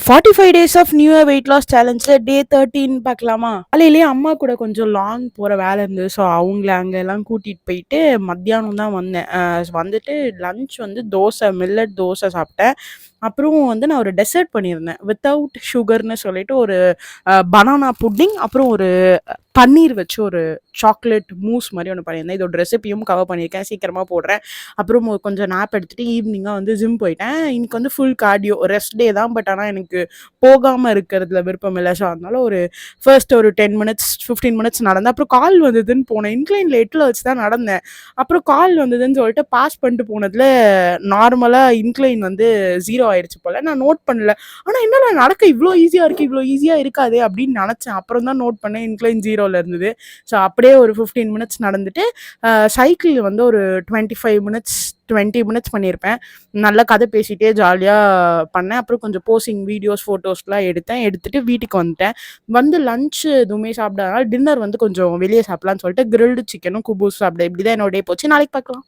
45 days of new year weight loss சேலஞ்சில் day 13 பார்க்கலாமா? காலையிலேயே அம்மா கூட கொஞ்சம் லாங் போகிற வேலை இருந்தது. ஸோ அவங்கள அங்கெல்லாம் கூட்டிகிட்டு போயிட்டு மத்தியானம் தான் வந்தேன். வந்துட்டு லஞ்ச் வந்து தோசை, மில்லட் தோசை சாப்பிட்டேன். அப்புறம் வந்து நான் ஒரு டெசர்ட் பண்ணியிருந்தேன். வித்தவுட் சுகர்னு சொல்லிட்டு ஒரு பனானா புட்டிங், அப்புறம் ஒரு பன்னீர் வச்சு ஒரு சாக்லேட் மூஸ் மாதிரி ஒன்று பண்ணியிருந்தேன். இதோட ரெசிபியும் கவர் பண்ணியிருக்கேன், சீக்கிரமாக போடுறேன். அப்புறம் கொஞ்சம் நேப் எடுத்துகிட்டு ஈவினிங்காக வந்து ஜிம் போயிட்டேன். இன்னைக்கு வந்து ஃபுல் கார்டியோ, ரெஸ்ட் டே தான். பட் ஆனால் எனக்கு போகாமல் இருக்கிறதுல விருப்பம் இல்லை. ஸோ அதனால ஃபர்ஸ்ட் ஒரு 10 மினிட்ஸ் 15 மினிட்ஸ் நடந்தேன். அப்புறம் கால் வந்ததுன்னு போனேன். இன்க்ளைனில் 8ல் வச்சு தான் நடந்தேன். அப்புறம் கால் வந்ததுன்னு சொல்லிட்டு பாஸ் பண்ணிட்டு போனதில் நார்மலாக இன்க்ளைன் வந்து 0 ஆயிடுச்சு போல். நான் நோட் பண்ணல. ஆனால் என்னடா நடக்க இவ்வளோ ஈஸியாக இருக்குது, இவ்வளோ ஈஸியாக இருக்காது அப்படின்னு நினச்சேன். அப்புறம் தான் நோட் பண்ணேன் இன்க்ளைன் 0ல் இருந்தது. ஸோ அப்படியே ஒரு 15 மினிட்ஸ் நடந்துட்டு சைக்கிள் வந்து ஒரு 25 மினிட்ஸ் 20 மினிட்ஸ் பண்ணியிருப்பேன். நல்லா கதை பேசிகிட்டே ஜாலியாக பண்ணேன். அப்புறம் கொஞ்சம் போஸ்டிங் வீடியோஸ், ஃபோட்டோஸ்லாம் எடுத்துட்டு வீட்டுக்கு வந்துட்டேன். வந்து லஞ்ச் எதுவுமே சாப்பிடாதனால டின்னர் வந்து கொஞ்சம் வெளியே சாப்பிட்லான்னு சொல்லிட்டு கிரில்டு சிக்கனும் குபூஸ் சாப்பிட்டேன். இப்படி தான் என்னோட டே போச்சு. நாளைக்கு பார்க்கலாம்.